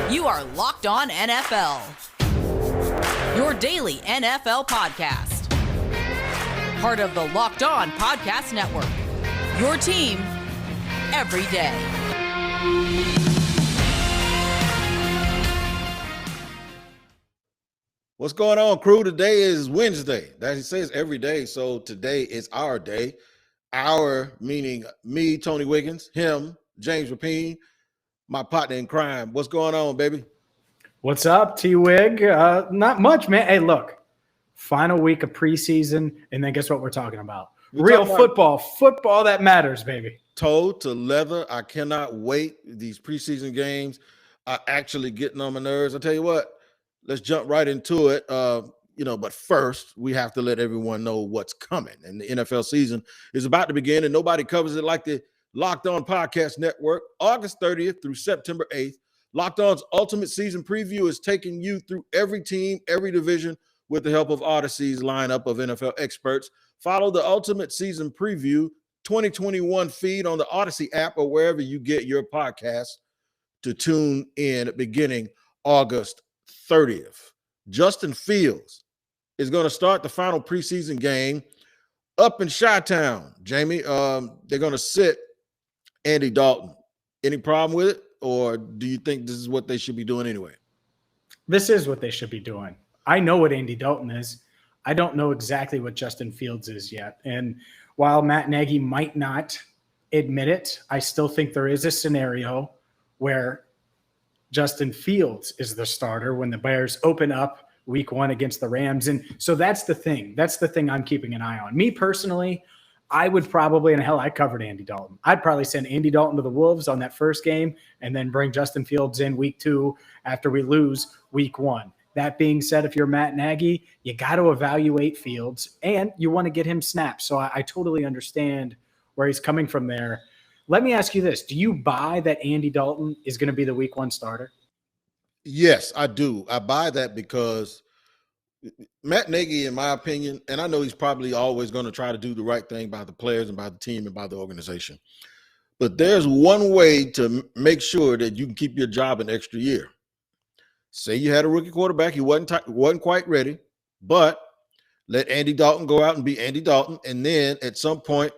You are Locked On NFL, your daily NFL podcast. Part of the Locked On Podcast Network, your team every day. What's going on, crew? Today is Wednesday. That he says every day, so today is our day. Our meaning me, Tony Wiggins, him, James Rapien, my partner in crime. What's going on, baby? What's up, T-Wig? Not much, man. Hey, look, final week of preseason, and then guess what we're talking about? Real football that matters, baby. Toe to leather. I cannot wait. These preseason games are actually getting on my nerves. I tell you what, let's jump right into it. But first, we have to let everyone know what's coming. And the NFL season is about to begin, and nobody covers it like the Locked On Podcast Network. August 30th through September 8th, Locked On's Ultimate Season Preview is taking you through every team, every division with the help of Odyssey's lineup of NFL experts. Follow the Ultimate Season Preview 2021 feed on the Odyssey app or wherever you get your podcasts to tune in beginning August 30th. Justin Fields is going to start the final preseason game up in Chi-Town. Jamie, they're going to sit Andy Dalton. Any problem with it, or do you think this is what they should be doing anyway? This is what they should be doing. I know what Andy Dalton is. I don't know exactly what Justin Fields is yet. And while Matt Nagy might not admit it, I still think there is a scenario where Justin Fields is the starter when the Bears open up week 1 against the Rams. And so that's the thing. That's the thing I'm keeping an eye on. Me personally, I would probably, and hell, I covered Andy Dalton. I'd probably send Andy Dalton to the Wolves on that first game and then bring Justin Fields in week 2 after we lose week 1. That being said, if you're Matt Nagy, you got to evaluate Fields and you want to get him snaps. So I totally understand where he's coming from there. Let me ask you this. Do you buy that Andy Dalton is going to be the week 1 starter? Yes, I do. I buy that because Matt Nagy, in my opinion, and I know he's probably always going to try to do the right thing by the players and by the team and by the organization. But there's one way to make sure that you can keep your job an extra year. Say you had a rookie quarterback, he wasn't quite ready, but let Andy Dalton go out and be Andy Dalton, and then at some point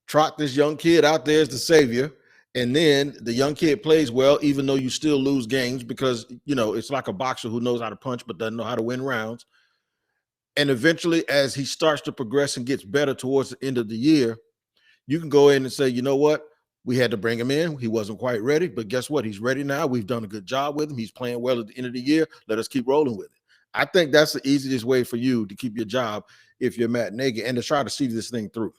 trot this young kid out there as the savior, and then the young kid plays well, even though you still lose games because, it's like a boxer who knows how to punch but doesn't know how to win rounds. And eventually, as he starts to progress and gets better towards the end of the year, you can go in and say, you know what? We had to bring him in. He wasn't quite ready, but guess what? He's ready now. We've done a good job with him. He's playing well at the end of the year. Let us keep rolling with it. I think that's the easiest way for you to keep your job if you're Matt Nagy and to try to see this thing through.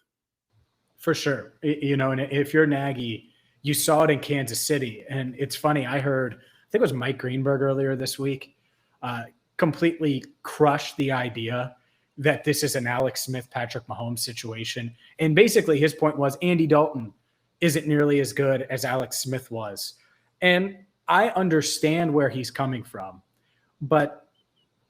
For sure. And if you're Nagy, you saw it in Kansas City. And it's funny, I think it was Mike Greenberg earlier this week, completely crushed the idea that this is an Alex Smith, Patrick Mahomes situation. And basically his point was Andy Dalton isn't nearly as good as Alex Smith was. And I understand where he's coming from, but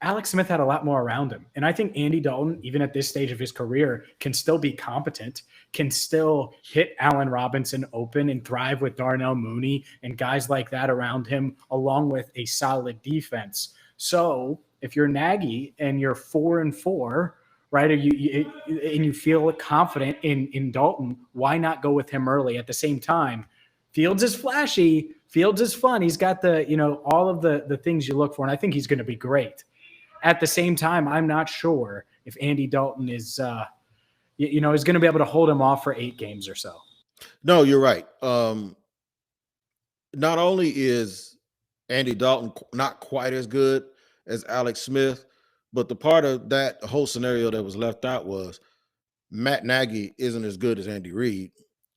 Alex Smith had a lot more around him. And I think Andy Dalton, even at this stage of his career, can still be competent, can still hit Allen Robinson open and thrive with Darnell Mooney and guys like that around him, along with a solid defense. So if you're Nagy and you're 4-4, right, and you feel confident in Dalton, why not go with him early? At the same time, Fields is flashy. Fields is fun. He's got all of the things you look for, and I think he's going to be great. At the same time, I'm not sure if Andy Dalton is going to be able to hold him off for 8 games or so. No, you're right. Not only is Andy Dalton not quite as good as Alex Smith, but the part of that whole scenario that was left out was Matt Nagy isn't as good as Andy Reid,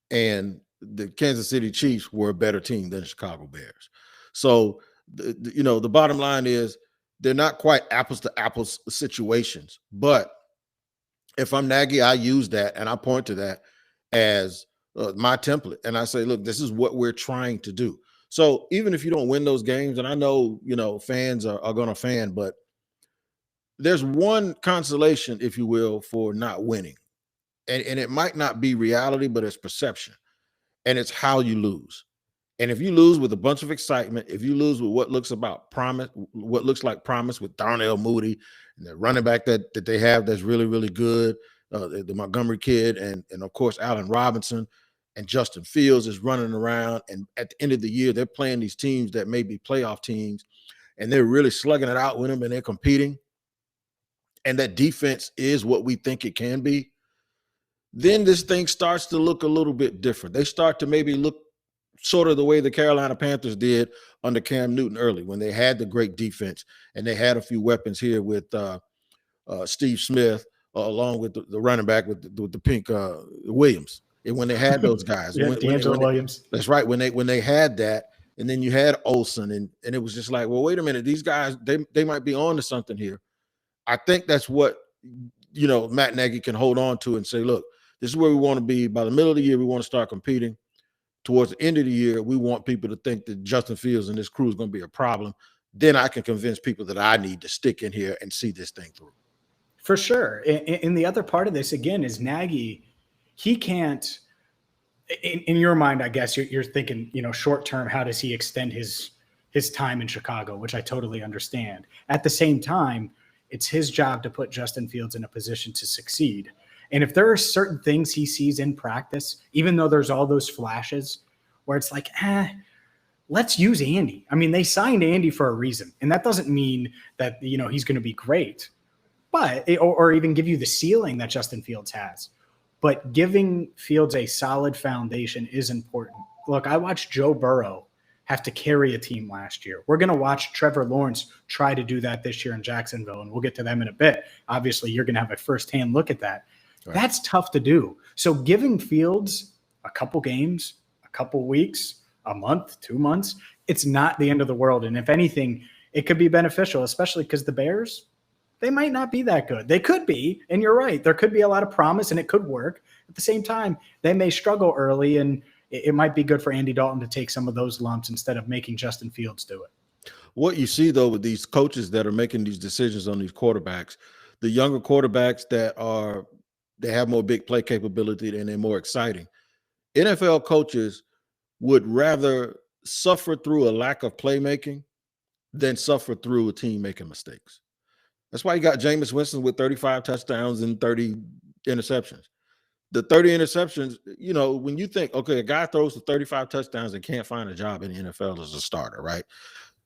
and the Kansas City Chiefs were a better team than the Chicago Bears. So, the bottom line is they're not quite apples to apples situations. But if I'm Nagy, I use that and I point to that as my template. And I say, look, this is what we're trying to do. So even if you don't win those games, and I know, fans are going to fan, but there's one consolation, if you will, for not winning. And it might not be reality, but it's perception. And it's how you lose. And if you lose with a bunch of excitement, if you lose with what looks like promise with Darnell Mooney and the running back that they have that's really, really good, the Montgomery kid, and of course Allen Robinson and Justin Fields is running around. And at the end of the year, they're playing these teams that may be playoff teams, and they're really slugging it out with them, and they're competing. And that defense is what we think it can be. Then this thing starts to look a little bit different. They start to maybe look sort of the way the Carolina Panthers did under Cam Newton early, when they had the great defense and they had a few weapons here with Steve Smith, along with the running back with the pink Williams. And when they had those guys, yeah, D'Angelo Williams. That's right. When they had that, and then you had Olsen, and it was just like, well, wait a minute, these guys, they might be on to something here. I think that's what, Matt Nagy can hold on to and say, look, this is where we want to be. By the middle of the year, we want to start competing. Towards the end of the year, we want people to think that Justin Fields and this crew is going to be a problem. Then I can convince people that I need to stick in here and see this thing through. For sure. And the other part of this, again, is Nagy. He can't, in your mind, I guess you're thinking, short term, how does he extend his time in Chicago, which I totally understand. At the same time, it's his job to put Justin Fields in a position to succeed. And if there are certain things he sees in practice, even though there's all those flashes where it's like, let's use Andy. I mean, they signed Andy for a reason. And that doesn't mean that, he's going to be great, but or even give you the ceiling that Justin Fields has. But giving Fields a solid foundation is important. Look, I watched Joe Burrow have to carry a team last year. We're going to watch Trevor Lawrence try to do that this year in Jacksonville, and we'll get to them in a bit. Obviously, you're going to have a firsthand look at that. Right. That's tough to do. So giving Fields a couple games, a couple weeks, a month, 2 months, it's not the end of the world. And if anything, it could be beneficial, especially because the Bears, they might not be that good. They could be, and you're right. There could be a lot of promise, and it could work. At the same time, they may struggle early, and it might be good for Andy Dalton to take some of those lumps instead of making Justin Fields do it. What you see, though, with these coaches that are making these decisions on these quarterbacks, the younger quarterbacks they have more big play capability and they're more exciting. NFL coaches would rather suffer through a lack of playmaking than suffer through a team making mistakes. That's why you got Jameis Winston with 35 touchdowns and 30 interceptions. The 30 interceptions, when you think, okay, a guy throws for 35 touchdowns and can't find a job in the NFL as a starter, right?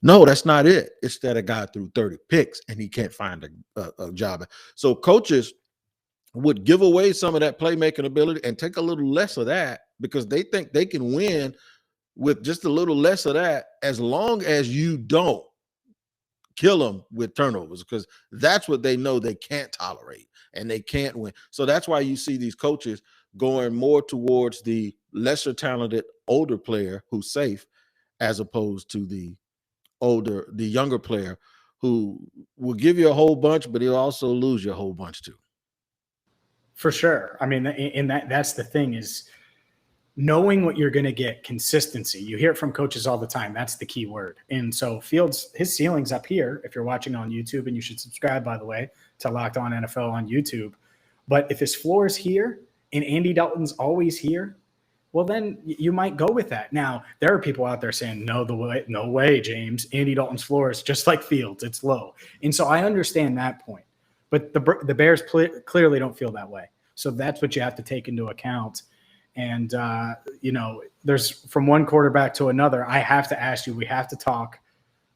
No, that's not it. It's that a guy threw 30 picks and he can't find a job. So coaches would give away some of that playmaking ability and take a little less of that because they think they can win with just a little less of that as long as you don't kill them with turnovers, because that's what they know they can't tolerate and they can't win. So that's why you see these coaches going more towards the lesser talented older player who's safe as opposed to the younger player who will give you a whole bunch, but he'll also lose you a whole bunch too. For sure. I mean, and that's the thing is knowing what you're going to get, consistency. You hear it from coaches all the time. That's the key word. And so Fields, his ceiling's up here if you're watching on YouTube, and you should subscribe, by the way, to Locked On NFL on YouTube. But if his floor is here and Andy Dalton's always here, well, then you might go with that. Now, there are people out there saying, no way, James. Andy Dalton's floor is just like Fields. It's low. And so I understand that point. But the Bears clearly don't feel that way. So that's what you have to take into account. And, there's from one quarterback to another. I have to ask you, we have to talk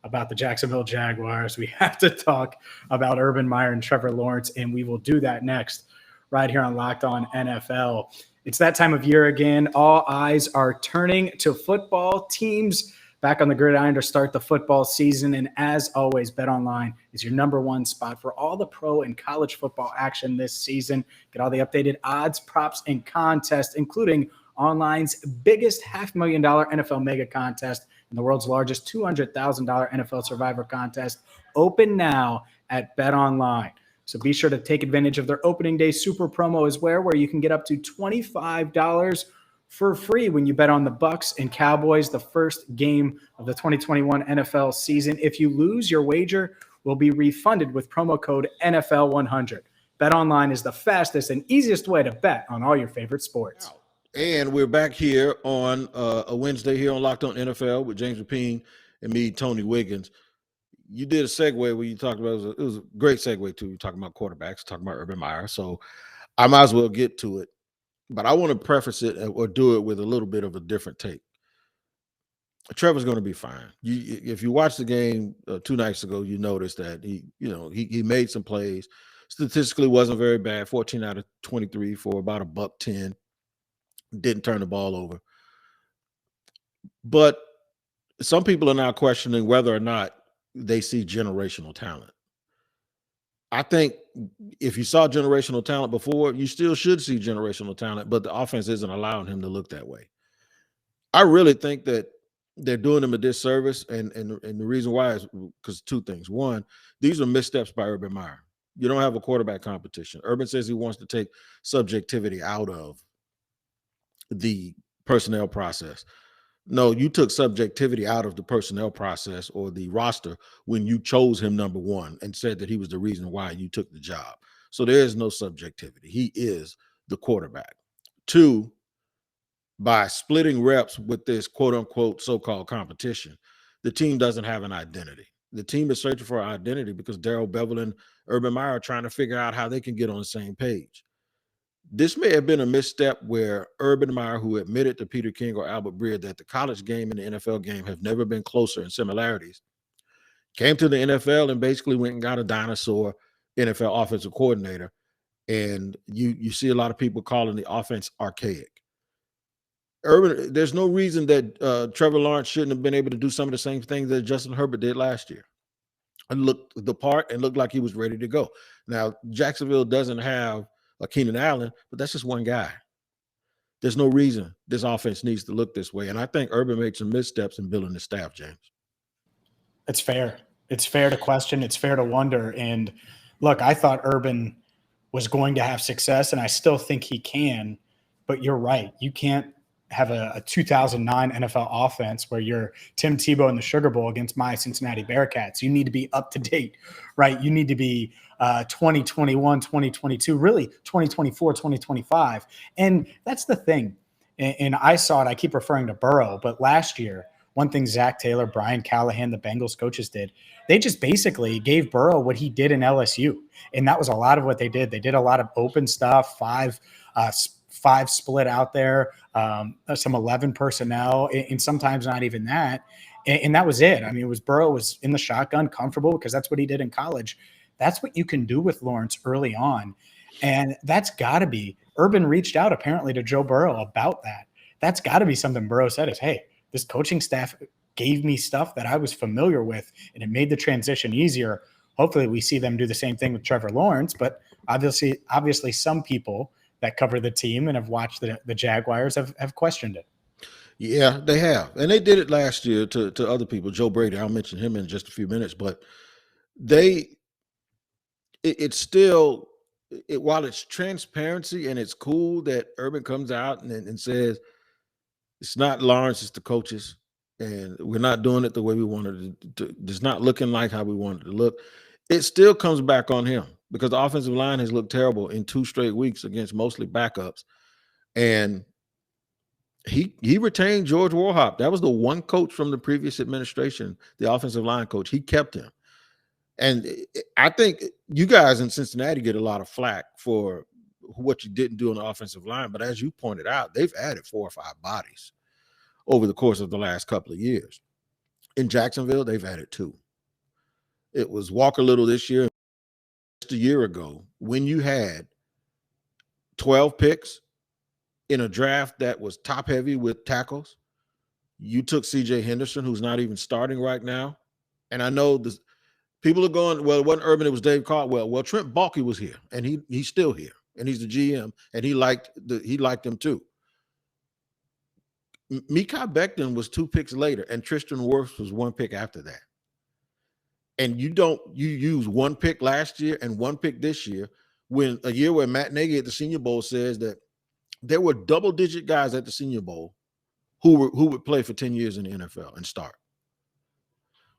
about the Jacksonville Jaguars. We have to talk about Urban Meyer and Trevor Lawrence, and we will do that next right here on Locked On NFL. It's that time of year again. All eyes are turning to football. Teams back on the gridiron to start the football season. And as always, BetOnline is your number one spot for all the pro and college football action this season. Get all the updated odds, props, and contests, including online's biggest $500,000 NFL mega contest and the world's largest $200,000 NFL Survivor contest. Open now at BetOnline. So be sure to take advantage of their opening day super promo as well, where you can get up to $25 for free when you bet on the Bucs and Cowboys, the first game of the 2021 NFL season. If you lose, your wager will be refunded with promo code NFL100. BetOnline is the fastest and easiest way to bet on all your favorite sports. And we're back here on a Wednesday here on Locked On NFL with James Rapien and me, Tony Wiggins. You did a segue where you talked about it was a great segue too. You're talking about quarterbacks, talking about Urban Meyer. So I might as well get to it. But I want to preface it or do it with a little bit of a different take. Trevor's going to be fine. If you watch the game 2 nights ago, you noticed that he made some plays. Statistically, wasn't very bad. 14 out of 23 for about $110. Didn't turn the ball over. But some people are now questioning whether or not they see generational talent. I think if you saw generational talent before, you still should see generational talent, but the offense isn't allowing him to look that way. I really think that they're doing him a disservice, and the reason why is because 2 things. One, these are missteps by Urban Meyer. You don't have a quarterback competition. Urban says he wants to take subjectivity out of the personnel process. No, you took subjectivity out of the personnel process or the roster when you chose him number 1 and said that he was the reason why you took the job. So there is no subjectivity. He is the quarterback. 2, by splitting reps with this quote unquote so-called competition, the team doesn't have an identity. The team is searching for an identity because Darrell Bevell and Urban Meyer are trying to figure out how they can get on the same page. This may have been a misstep where Urban Meyer, who admitted to Peter King or Albert Breer that the college game and the NFL game have never been closer in similarities, came to the NFL and basically went and got a dinosaur NFL offensive coordinator. And you see a lot of people calling the offense archaic. Urban, there's no reason that Trevor Lawrence shouldn't have been able to do some of the same things that Justin Herbert did last year. And looked the part and looked like he was ready to go. Now, Jacksonville doesn't have a Keenan Allen, but that's just one guy. There's no reason this offense needs to look this way. And I think Urban made some missteps in building the staff, James. It's fair. It's fair to question. It's fair to wonder. And look, I thought Urban was going to have success, and I still think he can. But you're right. You can't have a 2009 NFL offense where you're Tim Tebow in the Sugar Bowl against my Cincinnati Bearcats. You need to be up to date, right? You need to be 2021, 2022, really 2024, 2025. And that's the thing. And I saw it. I keep referring to Burrow, but last year, one thing Zach Taylor, Brian Callahan, the Bengals coaches did, they just basically gave Burrow what he did in LSU. And that was a lot of what they did. They did a lot of open stuff, five split out there, some 11 personnel, and sometimes not even that. And that was it. I mean, it was Burrow was in the shotgun, comfortable, because that's what he did in college. That's what you can do with Lawrence early on. And that's got to be – Urban reached out apparently to Joe Burrow about that. That's got to be something Burrow said is, hey, this coaching staff gave me stuff that I was familiar with, and it made the transition easier. Hopefully we see them do the same thing with Trevor Lawrence, but obviously some people that cover the team and have watched the Jaguars have questioned it. Yeah, they have. And they did it last year to other people. Joe Brady, I'll mention him in just a few minutes, but it's still, while it's transparency and it's cool that Urban comes out and says, it's not Lawrence, it's the coaches, and we're not doing it the way we wanted it to. It's not looking like how we wanted it to look. It still comes back on him because the offensive line has looked terrible in 2 straight weeks against mostly backups. And he retained George Warhop. That was the one coach from the previous administration, the offensive line coach. He kept him. And I think you guys in Cincinnati get a lot of flack for what you didn't do on the offensive line. But as you pointed out, they've added 4 or 5 bodies over the course of the last couple of years. In Jacksonville, they've added 2. It was Walker Little this year. Just a year ago, when you had 12 picks in a draft that was top heavy with tackles, you took C.J. Henderson, who's not even starting right now. And I know this, people are going, well, it wasn't Urban, it was Dave Caldwell. Well, Trent Baalke was here, and he's still here, and he's the GM, and he liked him too. Mekhi Becton was 2 picks later, and Tristan Wirfs was 1 pick after that. And you use 1 pick last year and 1 pick this year, when a year where Matt Nagy at the Senior Bowl says that there were double-digit guys at the Senior Bowl who would play for 10 years in the NFL and start.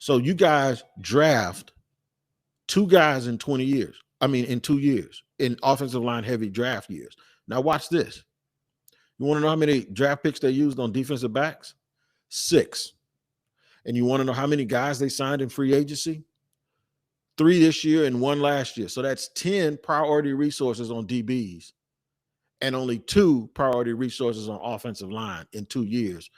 So you guys draft 2 guys in 20 years. I mean, in 2 years, in offensive line heavy draft years. Now watch this. You want to know how many draft picks they used on defensive backs? 6. And you want to know how many guys they signed in free agency? 3 this year and 1 last year. So that's 10 priority resources on DBs and only 2 priority resources on offensive line in 2 years.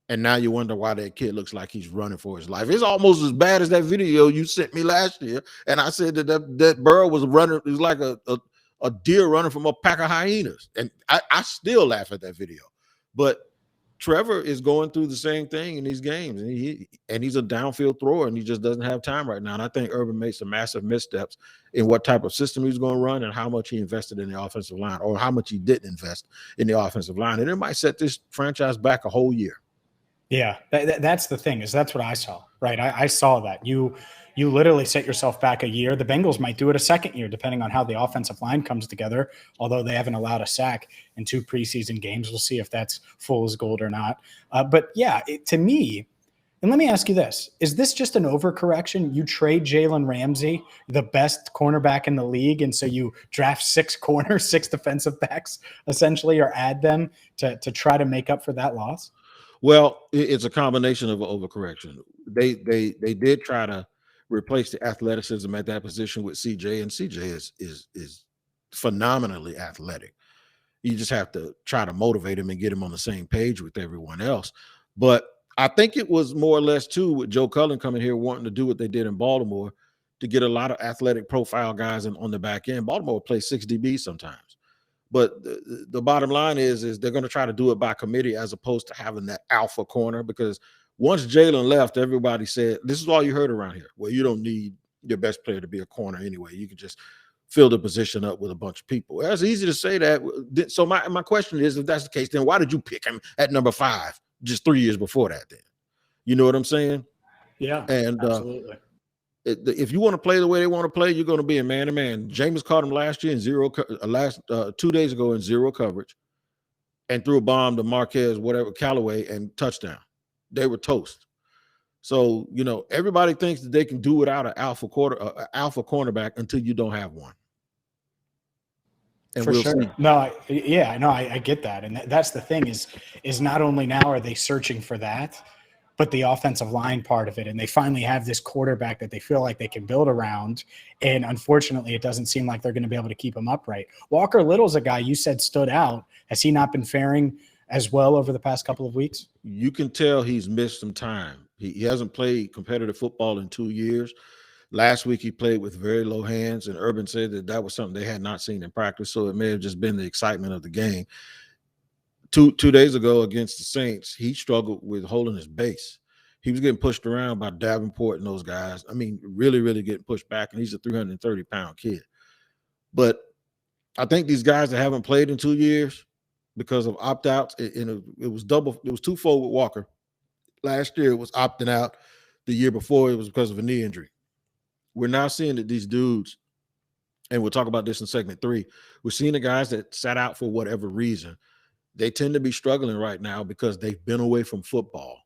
And now you wonder why that kid looks like he's running for his life. It's almost as bad as that video you sent me last year. And I said that Burrow was running, it was like a deer running from a pack of hyenas. And I still laugh at that video. But Trevor is going through the same thing in these games. And he's a downfield thrower, and he just doesn't have time right now. And I think Urban made some massive missteps in what type of system he's going to run and how much he invested in the offensive line, or how much he didn't invest in the offensive line. And it might set this franchise back a whole year. Yeah, that's the thing, is that's what I saw, right? I saw that. You literally set yourself back a year. The Bengals might do it a second year, depending on how the offensive line comes together, although they haven't allowed a sack in 2 preseason games. We'll see if that's fool's gold or not. But yeah, to me, and let me ask you this, is this just an overcorrection? You trade Jalen Ramsey, the best cornerback in the league, and so you draft 6 corners, 6 defensive backs, essentially, or add them to try to make up for that loss? Well, it's a combination of overcorrection. They did try to replace the athleticism at that position with CJ, and CJ is phenomenally athletic. You just have to try to motivate him and get him on the same page with everyone else. But I think it was more or less too with Joe Cullen coming here wanting to do what they did in Baltimore to get a lot of athletic profile guys on the back end. Baltimore plays 6 DBs sometimes. But the bottom line is they're going to try to do it by committee as opposed to having that alpha corner, because once Jalen left, everybody said, this is all you heard around here. Well, you don't need your best player to be a corner anyway. You can just fill the position up with a bunch of people. It's easy to say that. So my question is, if that's the case, then why did you pick him at number 5 just 3 years before that then? You know what I'm saying? Yeah, and absolutely. If you want to play the way they want to play, you're going to be a man-to-man. Jameis caught him last year in 2 days ago in 0 coverage, and threw a bomb to Marquez, Callaway, and touchdown. They were toast. So, everybody thinks that they can do without an alpha cornerback until you don't have one. And For we'll sure. see. I get that. And that's the thing is not only now are they searching for that, but the offensive line part of it. And they finally have this quarterback that they feel like they can build around. And unfortunately, it doesn't seem like they're going to be able to keep him upright. Walker Little's a guy you said stood out. Has he not been faring as well over the past couple of weeks? You can tell he's missed some time. He hasn't played competitive football in 2 years. Last week, he played with very low hands, and Urban said that was something they had not seen in practice. So it may have just been the excitement of the game. Two days ago against the Saints, he struggled with holding his base. He was getting pushed around by Davenport and those guys. I mean, really, really getting pushed back, and he's a 330-pound kid. But I think these guys that haven't played in 2 years because of opt-outs, it was twofold with Walker. Last year, it was opting out. The year before, it was because of a knee injury. We're now seeing that these dudes, and we'll talk about this in segment 3, we're seeing the guys that sat out for whatever reason. They tend to be struggling right now because they've been away from football.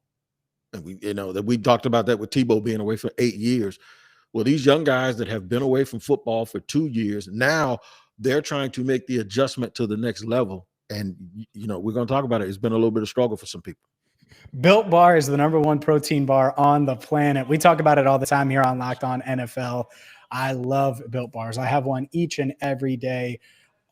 And we talked about that with Tebow being away for 8 years. Well, these young guys that have been away from football for 2 years, now they're trying to make the adjustment to the next level. And, we're going to talk about it. It's been a little bit of struggle for some people. Built Bar is the #1 protein bar on the planet. We talk about it all the time here on Locked On NFL. I love Built Bars. I have one each and every day.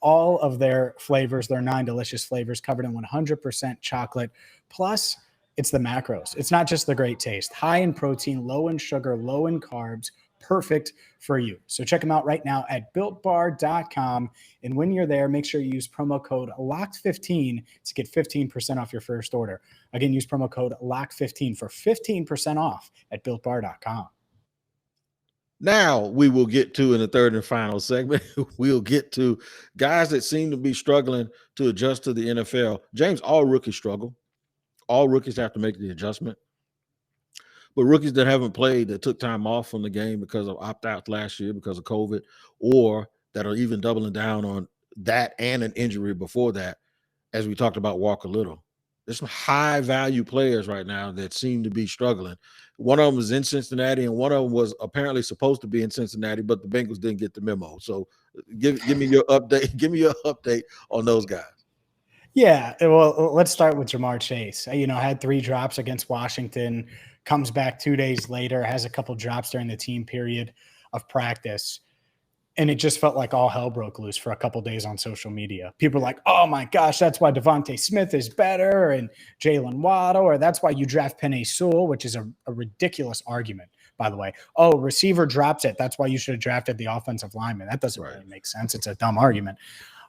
All of their flavors, their 9 delicious flavors, covered in 100% chocolate. Plus, it's the macros. It's not just the great taste. High in protein, low in sugar, low in carbs. Perfect for you. So check them out right now at BuiltBar.com. And when you're there, make sure you use promo code LOCKED15 to get 15% off your first order. Again, use promo code LOCKED15 for 15% off at BuiltBar.com. Now we will get to, in the third and final segment, we'll get to guys that seem to be struggling to adjust to the NFL. James, all rookies struggle. All rookies have to make the adjustment. But rookies that haven't played, that took time off from the game because of opt-outs last year because of COVID, or that are even doubling down on that and an injury before that, as we talked about Walker Little. There's some high-value players right now that seem to be struggling. One of them is in Cincinnati, and one of them was apparently supposed to be in Cincinnati, but the Bengals didn't get the memo. So give me your update. Give me your update on those guys. Yeah, well, let's start with Jamar Chase. Had 3 drops against Washington, comes back 2 days later, has a couple drops during the team period of practice. And it just felt like all hell broke loose for a couple days on social media. People were like, oh my gosh, that's why Devontae Smith is better and Jalen Waddle, or that's why you draft Penei Sewell, which is a ridiculous argument, by the way. Oh, receiver drops it. That's why you should have drafted the offensive lineman. That doesn't really make sense. It's a dumb argument.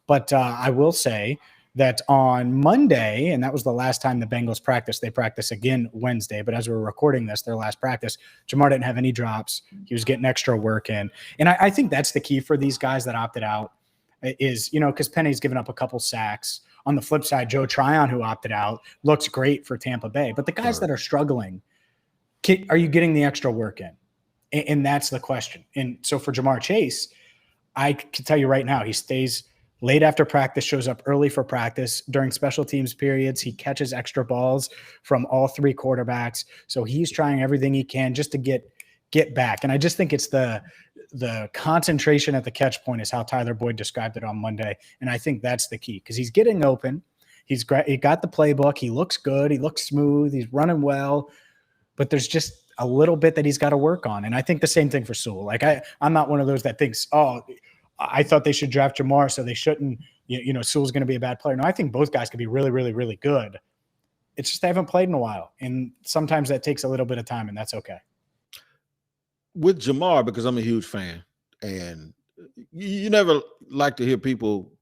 But I will say that on Monday, and that was the last time the Bengals practiced, they practice again Wednesday, but as we're recording this, their last practice, Jamar didn't have any drops. He was getting extra work in. And I think that's the key for these guys that opted out is, because Penny's given up a couple sacks. On the flip side, Joe Tryon, who opted out, looks great for Tampa Bay. But the guys that are struggling, are you getting the extra work in? And that's the question. And so for Jamar Chase, I can tell you right now, he stays late after practice, shows up early for practice. During special teams periods, he catches extra balls from all 3 quarterbacks. So he's trying everything he can just to get back. And I just think it's the concentration at the catch point is how Tyler Boyd described it on Monday. And I think that's the key because he's getting open. He got the playbook. He looks good. He looks smooth. He's running well. But there's just a little bit that he's got to work on. And I think the same thing for Sewell. Like I'm not one of those that thinks, I thought they should draft Jamar, so they shouldn't. Sewell's going to be a bad player. No, I think both guys could be really, really, really good. It's just they haven't played in a while, and sometimes that takes a little bit of time, and that's okay. With Jamar, because I'm a huge fan, and you never like to hear people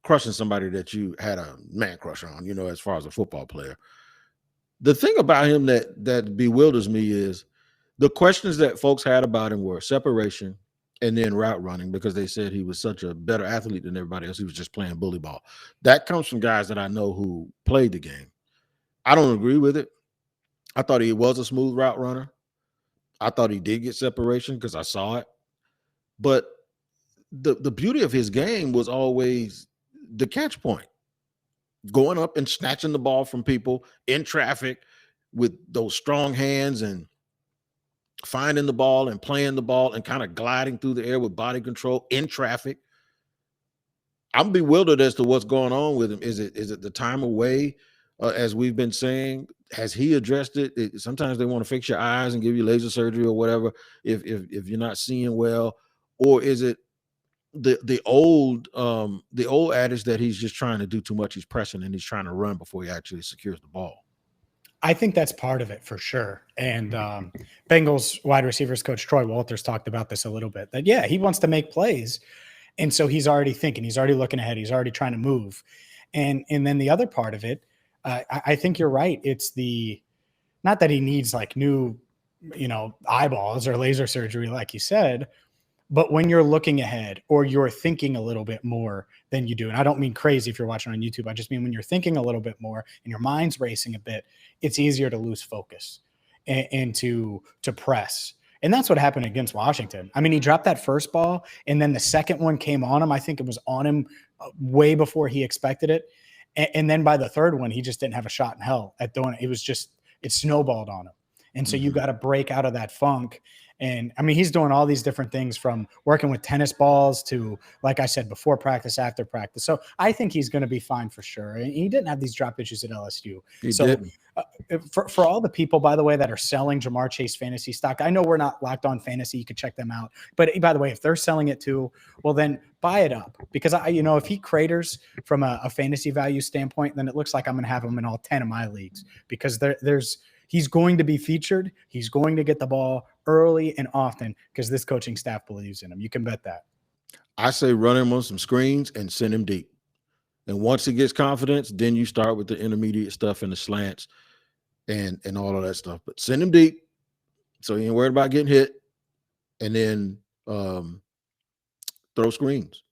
crushing somebody that you had a man crush on, as far as a football player. The thing about him that bewilders me is the questions that folks had about him were separation, and then route running because they said he was such a better athlete than everybody else. He was just playing bully ball. That comes from guys that I know who played the game. I don't agree with it. I thought he was a smooth route runner. I thought he did get separation because I saw it. But the beauty of his game was always the catch point. Going up and snatching the ball from people in traffic with those strong hands and finding the ball and playing the ball and kind of gliding through the air with body control in traffic. I'm bewildered as to what's going on with him. Is it the time away, as we've been saying? Has he addressed it? Sometimes they want to fix your eyes and give you laser surgery or whatever if you're not seeing well, or is it the old adage that he's just trying to do too much? He's pressing and he's trying to run before he actually secures the ball. I think that's part of it for sure. And Bengals wide receivers coach Troy Walters talked about this a little bit, that, yeah, he wants to make plays. And so he's already thinking, he's already looking ahead. He's already trying to move. And then the other part of it, I think you're right. It's not that he needs like new, eyeballs or laser surgery, like you said, but when you're looking ahead or you're thinking a little bit more than you do, and I don't mean crazy if you're watching on YouTube, I just mean when you're thinking a little bit more and your mind's racing a bit, it's easier to lose focus and to press. And that's what happened against Washington. I mean, he dropped that first ball and then the second one came on him. I think it was on him way before he expected it. And then by the third one, he just didn't have a shot in hell at doing it. It snowballed on him. And so you got to break out of that funk. And I mean, he's doing all these different things from working with tennis balls to, like I said, before practice, after practice. So I think he's going to be fine for sure. And he didn't have these drop issues at LSU. He didn't. For all the people, by the way, that are selling Jamar Chase fantasy stock, I know we're not Locked On Fantasy. You could check them out. But by the way, if they're selling it too, well, then buy it up. Because, if he craters from a fantasy value standpoint, then it looks like I'm going to have him in all 10 of my leagues. Because he's going to be featured. He's going to get the ball early and often because this coaching staff believes in him. You can bet that. I say run him on some screens and send him deep. And once he gets confidence, then you start with the intermediate stuff and the slants and all of that stuff. But send him deep so he ain't worried about getting hit. And then throw screens.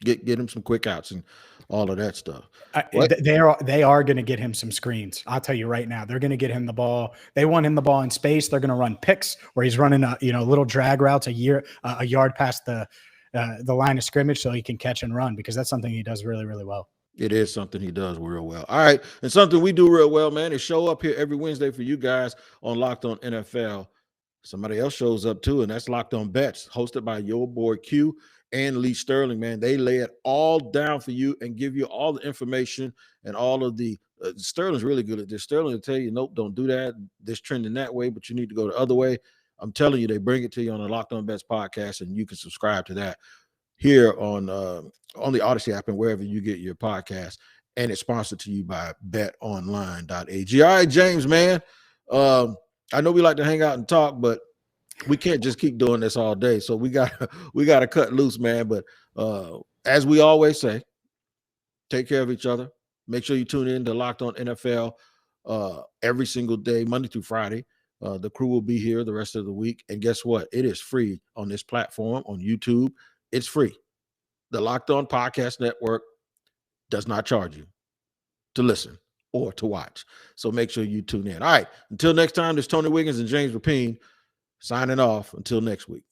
Get him some quick outs and all of that stuff. They are going to get him some screens. I'll tell you right now, they're going to get him the ball. They want him the ball in space. They're going to run picks where he's running little drag routes a yard past the line of scrimmage so he can catch and run, because that's something he does really, really well. It is something he does real well. All right. And something we do real well, man, is show up here every Wednesday for you guys on Locked On NFL. somebody else shows up too, and that's Locked On Bets, hosted by your boy Q and Lee Sterling, man. They lay it all down for you and give you all the information and all of the Sterling's really good at this. Sterling will tell you, nope, don't do that. This trending that way, but you need to go the other way. I'm telling you, they bring it to you on the Locked On Bets podcast, and you can subscribe to that here on the Odyssey app and wherever you get your podcast. And it's sponsored to you by BetOnline.ag. All right, James, man. I know we like to hang out and talk, but we can't just keep doing this all day. So we got to cut loose, man. But as we always say, take care of each other. Make sure you tune in to Locked On NFL every single day, Monday through Friday. The crew will be here the rest of the week. And guess what? It is free on this platform, on YouTube. It's free. The Locked On Podcast Network does not charge you to listen or to watch. So make sure you tune in. All right. Until next time, this is Tony Wiggins and James Rapien signing off. Until next week.